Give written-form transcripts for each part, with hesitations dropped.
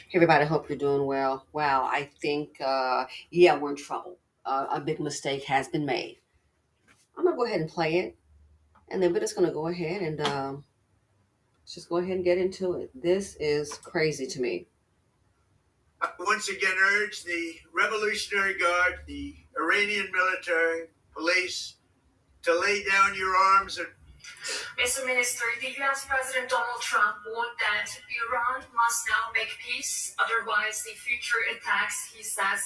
Hey everybody, hope you're doing well. Wow, I think, yeah, we're in trouble. A big mistake has been made. I'm gonna go ahead and play it, and then we're just gonna go ahead and let's just go ahead and get into it. This is crazy to me. Once again, urge the Revolutionary Guard, the Iranian military, police, to lay down your arms and Mr. Minister, the US President Donald Trump warned that Iran must now make peace, otherwise, the future attacks, he says,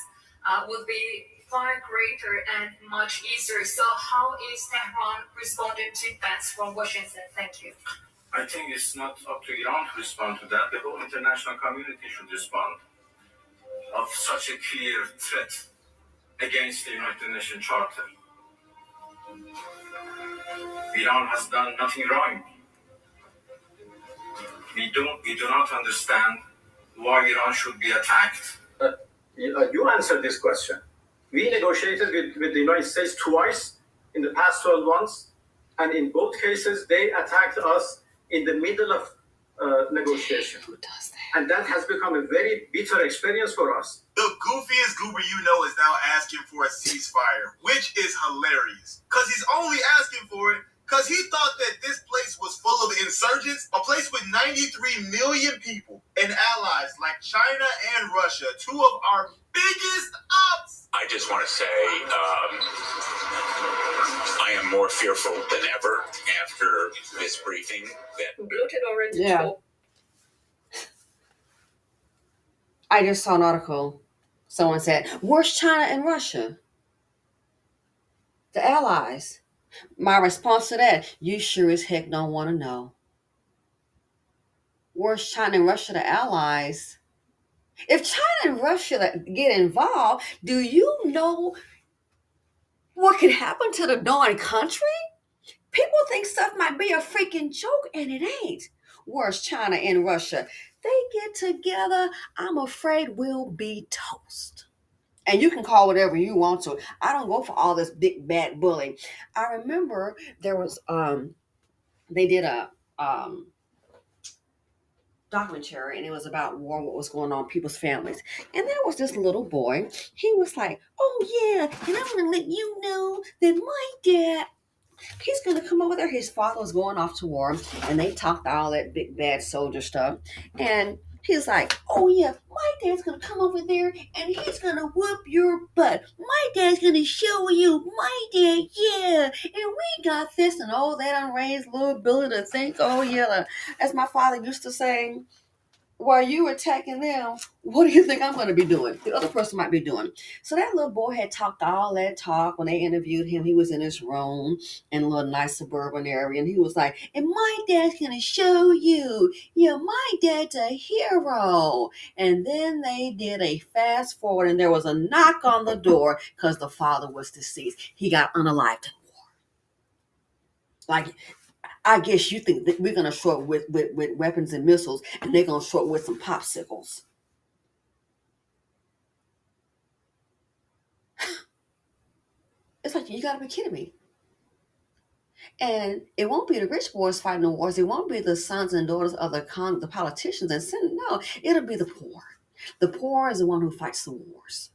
will be far greater and much easier. So, how is Tehran responding to that from Washington? Thank you. I think it's not up to Iran to respond to that. The whole international community should respond of such a clear threat against the United Nations Charter. Iran has done nothing wrong. We do not understand why Iran should be attacked. You answered this question. We negotiated with the United States twice in the past 12 months, and in both cases, they attacked us in the middle of negotiation. Who does that? And that has become a very bitter experience for us. The goofiest goober you know is now asking for a ceasefire, which is hilarious. Because he's only asking for it because he thought that this place was full of insurgents, a place with 93 million people and allies like China and Russia, two of our biggest ops. I just want to say I am more fearful than ever after this briefing that bloated orange. Yeah. I just saw an article. Someone said, "Where's China and Russia? The allies." My response to that, you sure as heck don't want to know. Where's China and Russia, the allies? If China and Russia get involved, do you know what could happen to the darn country? People think stuff might be a freaking joke, and it ain't. Where's China and Russia? They get together, I'm afraid we'll be toast. And you can call whatever you want to. I don't go for all this big bad bullying. I remember there was they did a documentary, and it was about war, what was going on in people's families. And there was this little boy. He was like, "Oh yeah, and I'm gonna let you know that my dad, he's gonna come over there." His father was going off to war, and they talked all that big bad soldier stuff. And he's like, "Oh yeah, my dad's gonna come over there and he's gonna whoop your butt. My dad's gonna show you, my dad, yeah. And we got this and all that on raised little Billy to think, oh yeah, as my father used to say, while you attacking them, what do you think I'm going to be doing? The other person might be doing." So that little boy had talked all that talk when they interviewed him. He was in his room in a little nice suburban area, and he was like, "And my dad's going to show you. Yeah, my dad's a hero." And then they did a fast forward, and there was a knock on the door because the father was deceased. He got unalived in war. Like, I guess you think that we're going to show up with weapons and missiles, and they're going to show up with some popsicles. It's like, you got to be kidding me. And it won't be the rich boys fighting the wars. It won't be the sons and daughters of the politicians and senate. No, it'll be the poor. The poor is the one who fights the wars.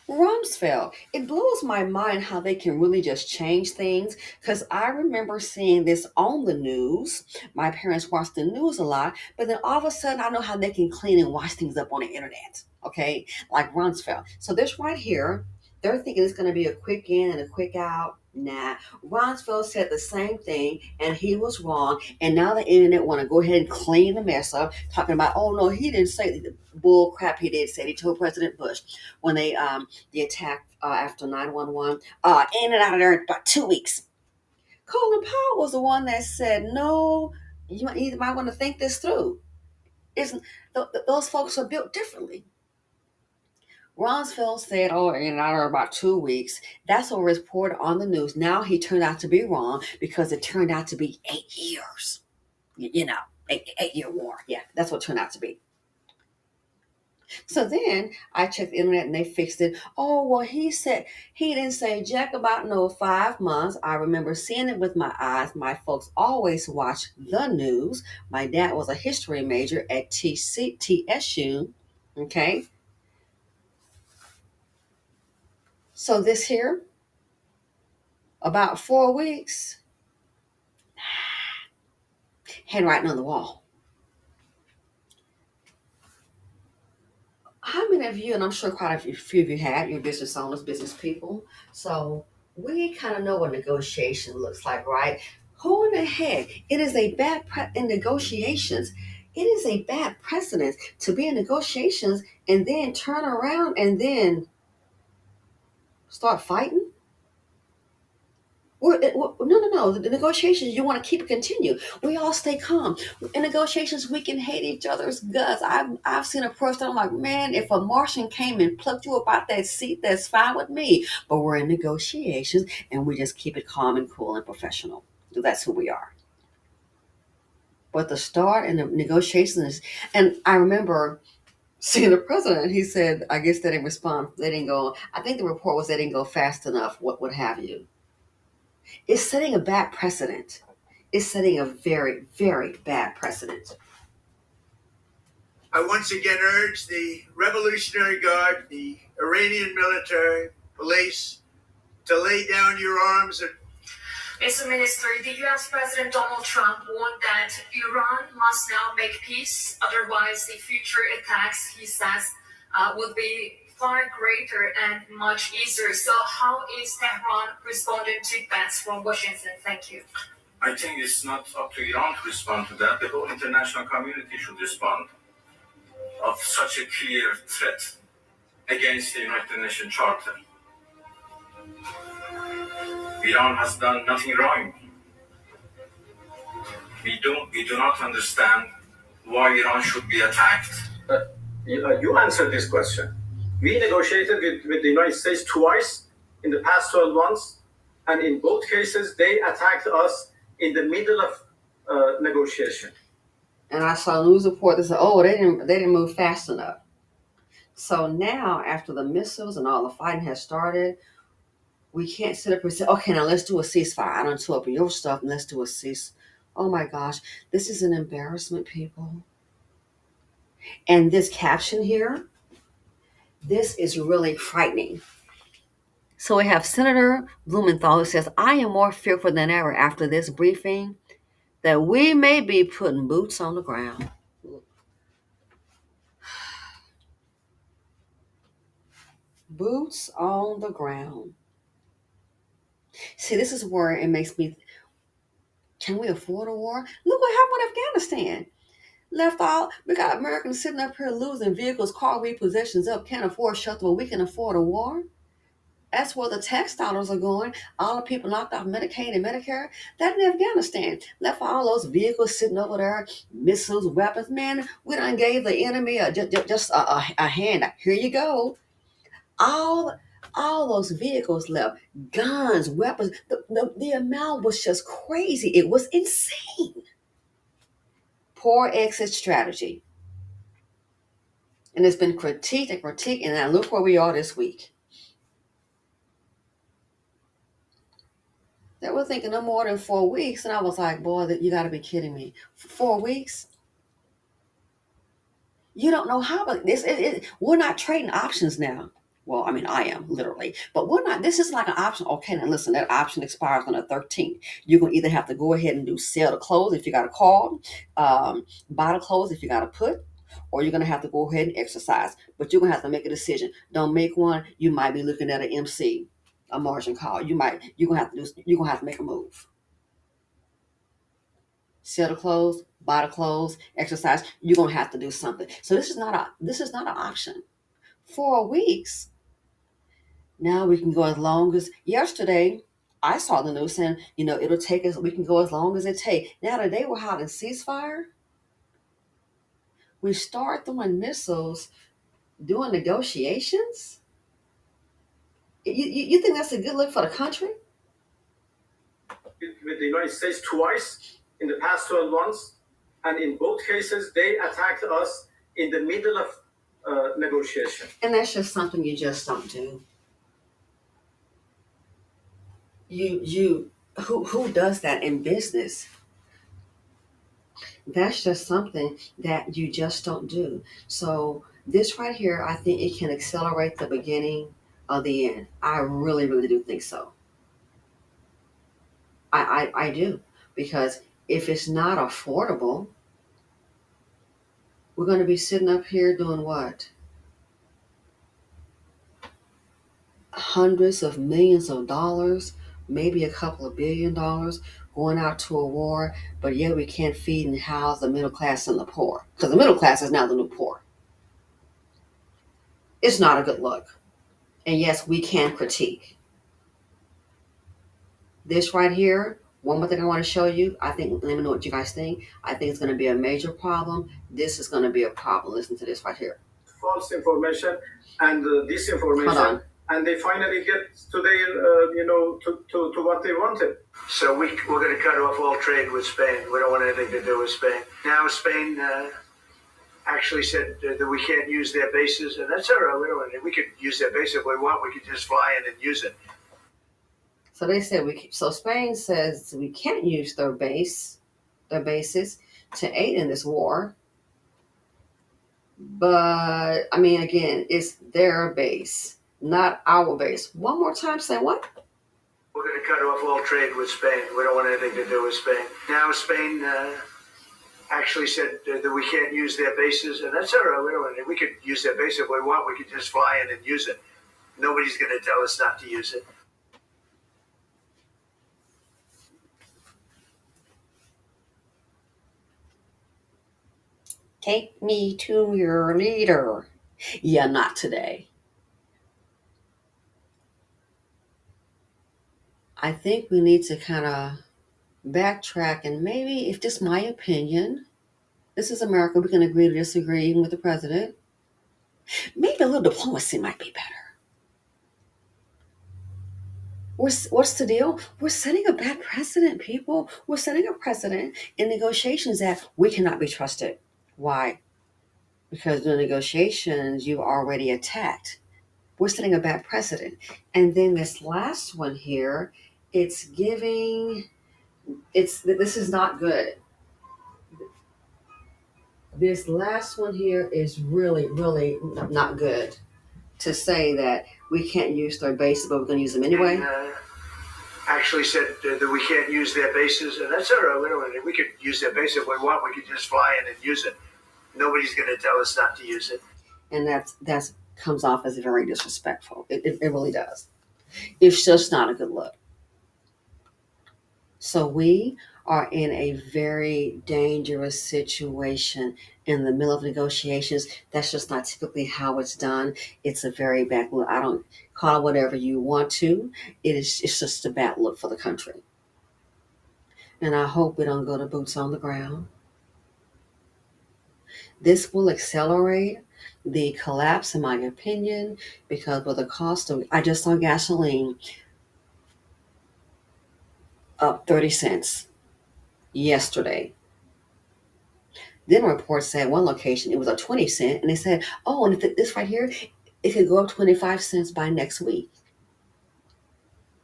Rumsfeld, it blows my mind how they can really just change things, because I remember seeing this on the news. My parents watched the news a lot, but then all of a sudden I know how they can clean and wash things up on the internet, okay, like Rumsfeld. So this right here, they're thinking it's going to be a quick in and a quick out. Nah, Rumsfeld said the same thing, and he was wrong. And now the internet want to go ahead and clean the mess up, talking about, oh no, he didn't say the bull crap he did say. He told President Bush when the attack after 9/11, in and out of there in about 2 weeks. Colin Powell was the one that said, no, you might want to think this through. Isn't those folks are built differently? Rumsfeld said, oh, in and out of about 2 weeks. That's what was reported on the news. Now he turned out to be wrong because it turned out to be 8 years. You know, 8-year war. Yeah, that's what it turned out to be. So then I checked the internet and they fixed it. Oh, well, he didn't say jack about no 5 months. I remember seeing it with my eyes. My folks always watch the news. My dad was a history major at TSU. Okay. So this here, about 4 weeks, handwriting on the wall. How many of you, and I'm sure quite a few of you have, you're business owners, business people. So we kind of know what negotiation looks like, right? Who in the heck? It is a in negotiations. It is a bad precedent to be in negotiations and then turn around and then start fighting. No. The negotiations, you want to keep it continue. We all stay calm. In negotiations, we can hate each other's guts. I've seen a person, I'm like, man, if a Martian came and plucked you up out that seat, that's fine with me. But we're in negotiations and we just keep it calm and cool and professional. That's who we are. But the start and the negotiations, and I remember seeing the president, he said, I guess they didn't respond. They didn't go, I think the report was they didn't go fast enough, what have you. It's setting a bad precedent. It's setting a very, very bad precedent. I once again urge the Revolutionary Guard, the Iranian military, police, to lay down your arms and Mr. Minister, the U.S. President Donald Trump warned that Iran must now make peace, otherwise the future attacks, he says, would be far greater and much easier. So how is Tehran responding to threats from Washington? Thank you. I think it's not up to Iran to respond to that. The whole international community should respond of such a clear threat against the United Nations Charter. Iran has done nothing wrong. We do not understand why Iran should be attacked. You answered this question. We negotiated with the United States twice in the past 12 months, and in both cases, they attacked us in the middle of negotiation. And I saw a news report that said, "Oh, they didn't move fast enough." So now, after the missiles and all the fighting has started, we can't sit up and say, "Okay, now let's do a ceasefire. I don't tow up your stuff, and let's do a cease." Oh my gosh, this is an embarrassment, people. And this caption here, this is really frightening. So we have Senator Blumenthal who says, "I am more fearful than ever after this briefing that we may be putting boots on the ground." Boots on the ground. See, this is where it makes me, can we afford a war? Look what happened with Afghanistan. Left all, we got Americans sitting up here losing vehicles, car repossessions up, can't afford shelter, but we can afford a war. That's where the tax dollars are going. All the people knocked off Medicaid and Medicare. That in Afghanistan. Left all those vehicles sitting over there, missiles, weapons. Man, we done gave the enemy just a hand. Here you go. All those vehicles left. Guns, weapons. The amount was just crazy. It was insane. Poor exit strategy. And it's been critiqued and critiqued. And now look where we are this week. They were thinking no more than 4 weeks, and I was like, boy, you got to be kidding me. 4 weeks? You don't know how, but we're not trading options now. Well, I mean, I am, literally. But we're not, this is like an option. Okay, now listen, that option expires on the 13th. You're going to either have to go ahead and do sell the clothes if you got a call, buy the clothes if you got a put, or you're going to have to go ahead and exercise. But you're going to have to make a decision. Don't make one. You might be looking at an MC, a margin call. You're going to have to make a move. Sell the clothes, buy the clothes, exercise. You're gonna have to do something. So this is not an option. 4 weeks. Now we can go as long as yesterday. I saw the news saying, it'll take us. We can go as long as it takes. Now today we're having ceasefire. We start throwing missiles, doing negotiations. You think that's a good look for the country? With the United States twice in the past 12 months, and in both cases, they attacked us in the middle of negotiation. And that's just something you just don't do. Who does that in business? That's just something that you just don't do. So this right here, I think it can accelerate the beginning of the end. I really, really do think so. I do. Because if it's not affordable, we're going to be sitting up here doing what? Hundreds of millions of dollars, maybe a couple of $1 billion going out to a war, but yet we can't feed and house the middle class and the poor. Because the middle class is now the new poor. It's not a good look. And yes, we can critique. This right here, one more thing I want to show you. I think, let me know what you guys think. I think it's going to be a major problem. This is going to be a problem. Listen to this right here. False information and disinformation. Hold on. And they finally get to their, to what they wanted. So we're going to cut off all trade with Spain. We don't want anything to do with Spain. Now Spain actually said that we can't use their bases, and that's all right. We could use their base if we want. We could just fly in and use it. So they said so Spain says we can't use their bases to aid in this war. But I mean, again, it's their base, not our base. One more time, say what? We're going to cut off all trade with Spain. We don't want anything to do with Spain. Now Spain actually said that we can't use their bases, and that's all right. We could use their base if we want. We could just fly in and use it. Nobody's going to tell us not to use it. Take me to your leader. Yeah, not today. I think we need to kind of backtrack and maybe, if this is my opinion, this is America, we can agree to disagree even with the president. Maybe a little diplomacy might be better. What's the deal? We're setting a bad precedent, people. We're setting a precedent in negotiations that we cannot be trusted. Why? Because in negotiations, you've already attacked. We're setting a bad precedent. And then this last one here, this is not good. This last one here is really, really not good. To say that we can't use their bases, but we're going to use them anyway. And, actually said that we can't use their bases, and that's all right. We could use their base if we want. We could just fly in and use it. Nobody's going to tell us not to use it. And that comes off as very disrespectful. It really does. It's just not a good look. So we are in a very dangerous situation in the middle of negotiations. That's just not typically how it's done. It's a very bad look. I don't call it whatever you want to. It's just a bad look for the country. And I hope we don't go to boots on the ground. This will accelerate the collapse, in my opinion, because with the cost of, I just saw gasoline up 30 cents yesterday. Then a report said one location it was up 20 cents, and they said, oh, and if this right here, it could go up 25 cents by next week.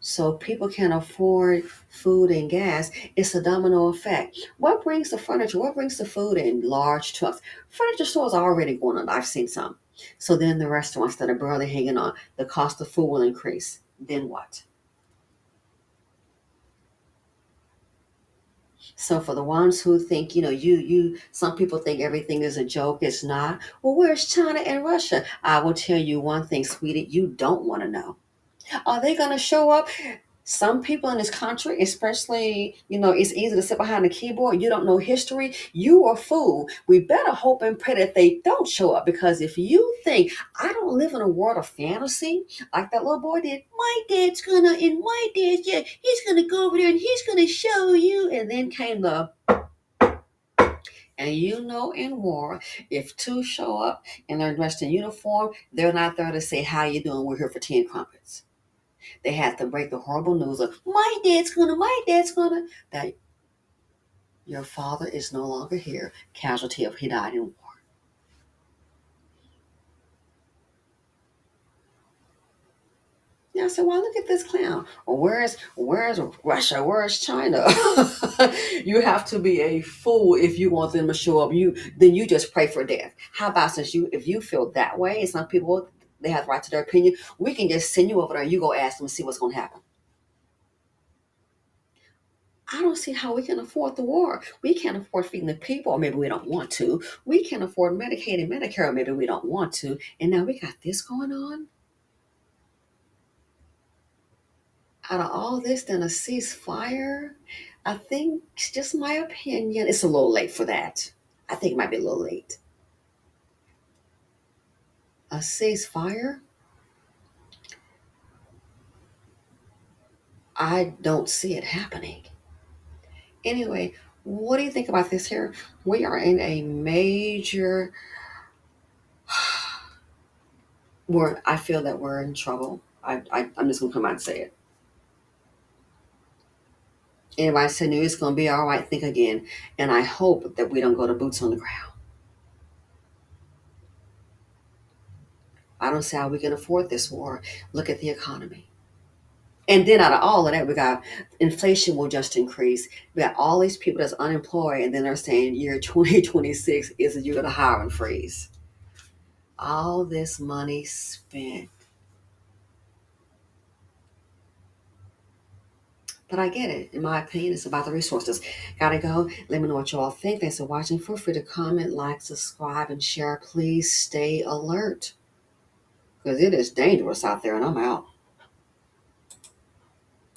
So people can afford food and gas. It's a domino effect. What brings the furniture? What brings the food in large trucks? Furniture stores are already going on. I've seen some. So then the restaurants that are barely hanging on, the cost of food will increase. Then what? So for the ones who think, some people think everything is a joke. It's not. Well, where's China and Russia? I will tell you one thing, sweetie, you don't want to know. Are they going to show up? Some people in this country, especially, it's easy to sit behind a keyboard. You don't know history. You a fool. We better hope and pray that they don't show up, because if you think I don't live in a world of fantasy like that little boy did, he's gonna go over there and he's gonna show you. And then came and in war, if two show up and they're dressed in uniform, they're not there to say, how you doing? We're here for 10 crumpets. They had to break the horrible news of my dad's gonna, that your father is no longer here, casualty of he died in war. Yeah, I said, well, look at this clown. Or where's Russia? Where's China? You have to be a fool if you want them to show up. You just pray for death. How about if you feel that way, and some people they have the right to their opinion, we can just send you over there and you go ask them and see what's gonna happen. I don't see how we can afford the war. We can't afford feeding the people, or maybe we don't want to. We can't afford Medicaid and Medicare, or maybe we don't want to. And now we got this going on. Out of all this, then a ceasefire, I think, it's just my opinion, it's a little late for that. I think it might be a little late. A ceasefire? I don't see it happening. Anyway, what do you think about this here? We are in a major, I feel that we're in trouble. I'm just going to come out and say it. Anybody said knew it's going to be all right, think again. And I hope that we don't go to boots on the ground. I don't see how we can afford this war. Look at the economy. And then out of all of that, we got inflation will just increase. We got all these people that's unemployed, and then they're saying year 2026 is a year of the hiring freeze. All this money spent. But I get it. In my opinion, it's about the resources. Gotta go. Let me know what you all think. Thanks for watching. Feel free to comment, like, subscribe, and share. Please stay alert because it is dangerous out there, and I'm out.